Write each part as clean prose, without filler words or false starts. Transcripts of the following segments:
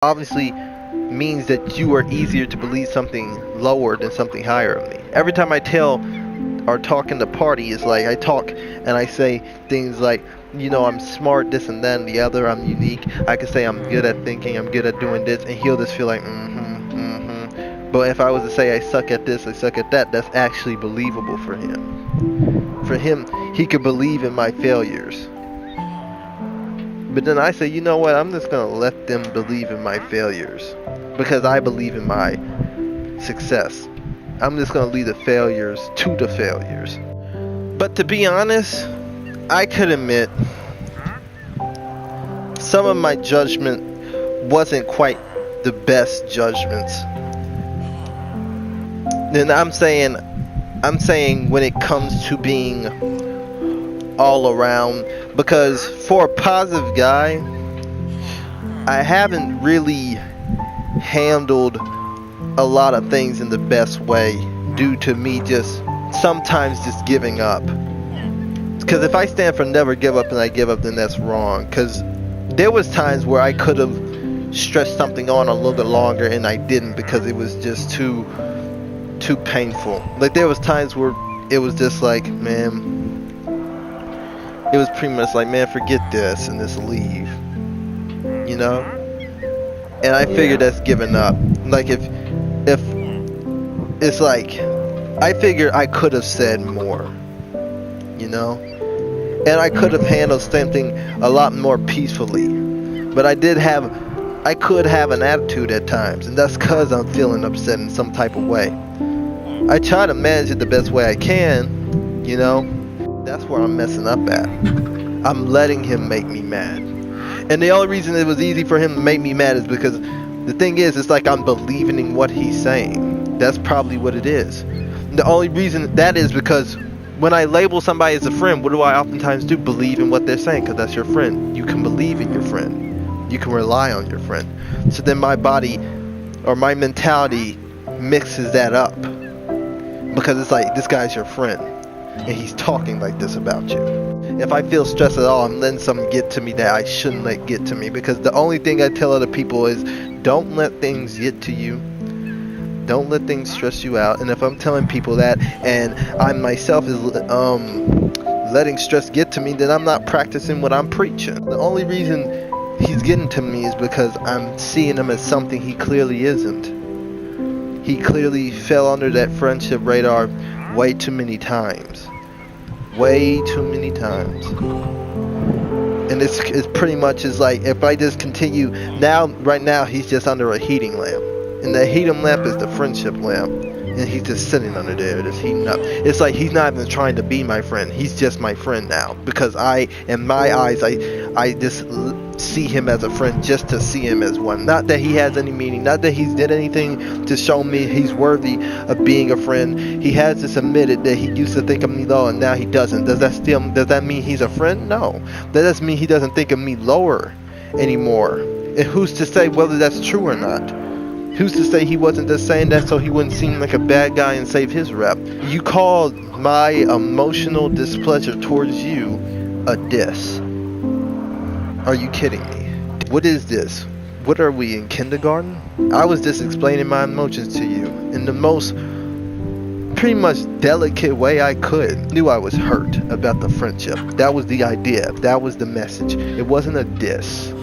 obviously means that you are easier to believe something lower than something higher of me. Every time I tell or talk in the party, it's like I talk and I say things like, I'm smart, this and that and the other, I'm unique. I could say I'm good at thinking, I'm good at doing this, and he'll just feel like, But if I was to say I suck at this, I suck at that, that's actually believable for him. For him, he could believe in my failures. But then I say, you know what, I'm just going to let them believe in my failures. Because I believe in my success. I'm just going to leave the failures to the failures. But to be honest, I could admit some of my judgment wasn't quite the best judgments. Then I'm saying when it comes to being all around, because for a positive guy, I haven't really handled a lot of things in the best way due to me sometimes just giving up. Because if I stand for never give up and I give up, then that's wrong. Because there was times where I could have stretched something on a little bit longer and I didn't because it was just too painful. Like there was times where it was just like, man, it was pretty much like, man, forget this and just leave, and I figured that's giving up. Like if it's like, I figured I could have said more, and I could have handled something a lot more peacefully, but I could have an attitude at times, and that's because I'm feeling upset in some type of way. I try to manage it the best way I can, that's where I'm messing up at. I'm letting him make me mad. And the only reason it was easy for him to make me mad is because the thing is, it's like I'm believing in what he's saying. That's probably what it is. And the only reason that is because when I label somebody as a friend, what do I oftentimes do? Believe in what they're saying, because that's your friend. You can believe in your friend. You can rely on your friend. So then my body or my mentality mixes that up. Because it's like, this guy's your friend, and he's talking like this about you. If I feel stressed at all, I'm letting something get to me that I shouldn't let get to me. Because the only thing I tell other people is, don't let things get to you. Don't let things stress you out. And if I'm telling people that, and I myself is letting stress get to me, then I'm not practicing what I'm preaching. The only reason he's getting to me is because I'm seeing him as something he clearly isn't. He clearly fell under that friendship radar way too many times. Way too many times. And it's pretty much is like, if I just continue, right now he's just under a heating lamp. And the heating lamp is the friendship lamp. And he's just sitting under there, just heating up. It's like he's not even trying to be my friend. He's just my friend now. Because in my eyes, I just see him as a friend just to see him as one. Not that he has any meaning. Not that he's did anything to show me he's worthy of being a friend. He has just admitted that he used to think of me low and now he doesn't. Does that mean he's a friend? No. That doesn't mean he doesn't think of me lower anymore. And who's to say whether that's true or not? Who's to say he wasn't just saying that so he wouldn't seem like a bad guy and save his rep? You called my emotional displeasure towards you a diss. Are you kidding me? What is this? What are we, in kindergarten? I was just explaining my emotions to you in the most pretty much delicate way I could. I knew I was hurt about the friendship. That was the idea. That was the message. It wasn't a diss.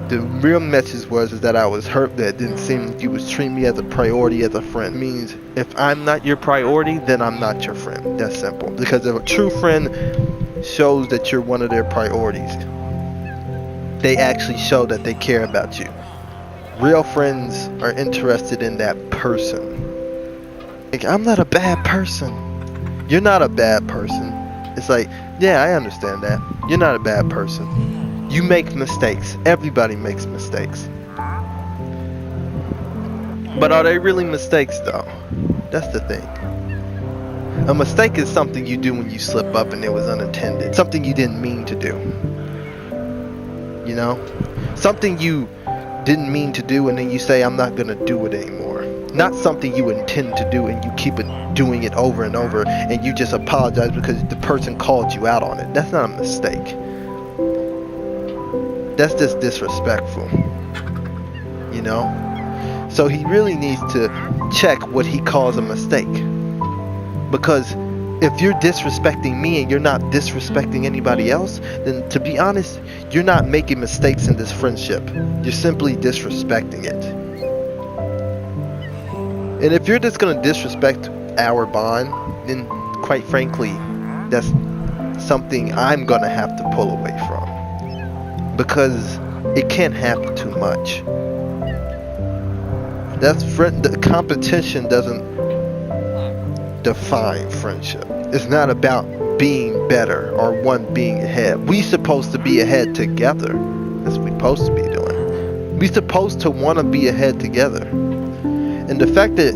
The real message is that I was hurt, that it didn't seem like you was treating me as a priority, as a friend. It means if I'm not your priority, then I'm not your friend. That's simple. Because a true friend shows that you're one of their priorities. They actually show that they care about you. Real friends are interested in that person. Like, I'm not a bad person. You're not a bad person. It's like, yeah, I understand that. You're not a bad person. You make mistakes. Everybody makes mistakes. But are they really mistakes though? That's the thing. A mistake is something you do when you slip up and it was unintended. Something you didn't mean to do. Something you didn't mean to do and then you say, I'm not going to do it anymore. Not something you intend to do and you keep doing it over and over and you just apologize because the person called you out on it. That's not a mistake. That's just disrespectful, you know? So he really needs to check what he calls a mistake. Because if you're disrespecting me and you're not disrespecting anybody else, then to be honest, you're not making mistakes in this friendship. You're simply disrespecting it. And if you're just gonna disrespect our bond, then quite frankly, that's something I'm gonna have to pull away from. Because it can't happen too much. The competition doesn't define friendship. It's not about being better or one being ahead. We supposed to be ahead together. That's what we're supposed to be doing. We supposed to want to be ahead together. And the fact that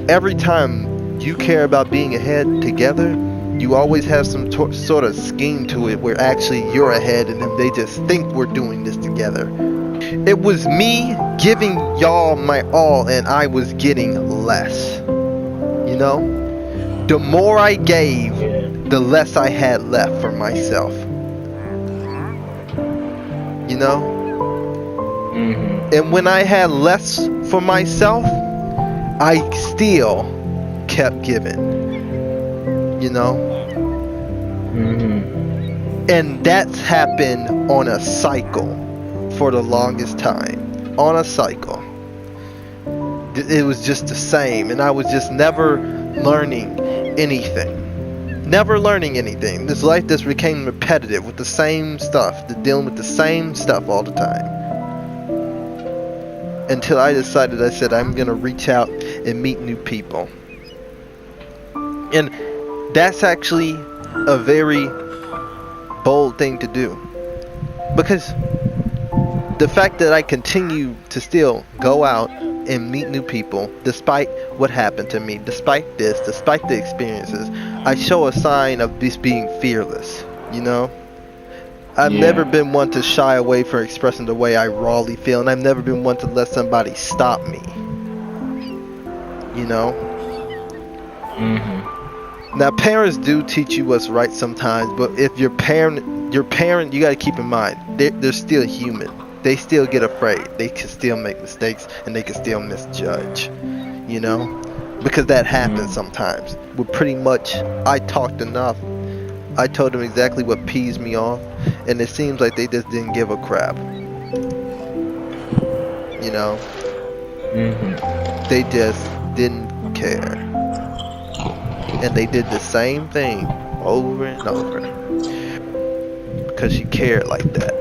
every time you care about being ahead together, you always have some sort of scheme to it where actually you're ahead and then they just think we're doing this together. It was me giving y'all my all and I was getting less. You know? The more I gave, the less I had left for myself. You know? And when I had less for myself, I still kept giving. You know? And that's happened on a cycle for the longest time. On a cycle. It was just the same, and I was just never learning anything. Never learning anything. This life just became repetitive with the same stuff, dealing with the same stuff all the time. Until I decided, I said, I'm gonna reach out and meet new people. And that's actually a very bold thing to do. Because the fact that I continue to still go out and meet new people, despite what happened to me, despite this, despite the experiences, I show a sign of this being fearless, you know? I've never been one to shy away from expressing the way I rawly feel, and I've never been one to let somebody stop me, you know? Now, parents do teach you what's right sometimes, but if your parent, you gotta keep in mind, they're still human. They still get afraid. They can still make mistakes and they can still misjudge, you know? Because that happens sometimes. But pretty much, I talked enough. I told them exactly what pees me off, and it seems like they just didn't give a crap. You know? They just didn't care. And they did the same thing over and over. Because she cared like that.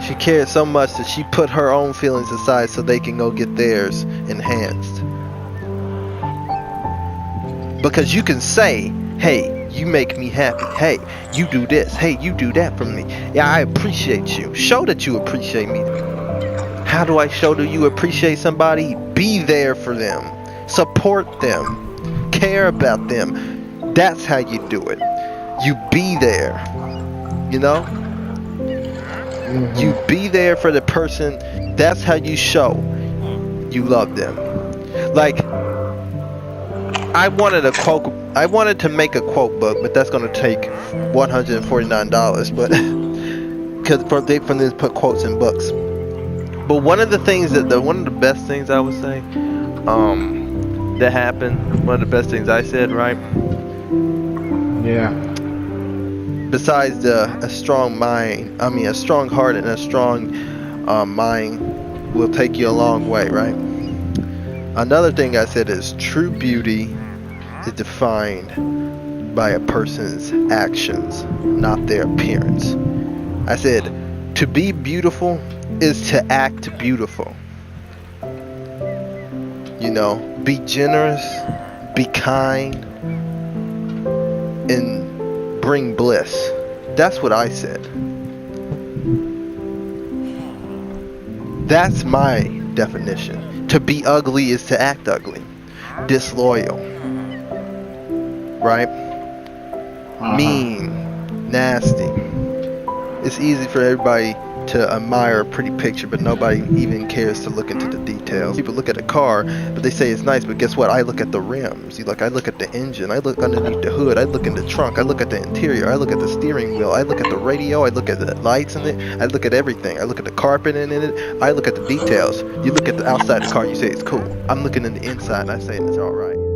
She cared so much that she put her own feelings aside so they can go get theirs enhanced. Because you can say, hey, you make me happy. Hey, you do this. Hey, you do that for me. Yeah, I appreciate you. Show that you appreciate me. How do I show that you appreciate somebody? Be there for them. Support them. Care about them. That's how you do it. You be there. You know? You be there for the person. That's how you show you love them. Like, I wanted to make a quote book, but that's gonna take $149. But because they put quotes in books. But one of the best things I would say, that happened. One of the best things I said, right? Yeah. Besides a strong mind, a strong heart and a strong mind will take you a long way, right? Another thing I said is true beauty is defined by a person's actions, not their appearance. I said, to be beautiful is to act beautiful. You know, be generous, be kind, and bring bliss. That's what I said. That's my definition. To be ugly is to act ugly. Disloyal. Right? Mean. Nasty. It's easy for everybody to admire a pretty picture, but nobody even cares to look into the details. People look at a car, but they say it's nice, but guess what? I look at the rims. I look at the engine. I look underneath the hood. I look in the trunk. I look at the interior. I look at the steering wheel. I look at the radio. I look at the lights in it. I look at everything. I look at the carpet in it. I look at the details. You look at the outside of the car, you say it's cool. I'm looking in the inside, and I say it's all right.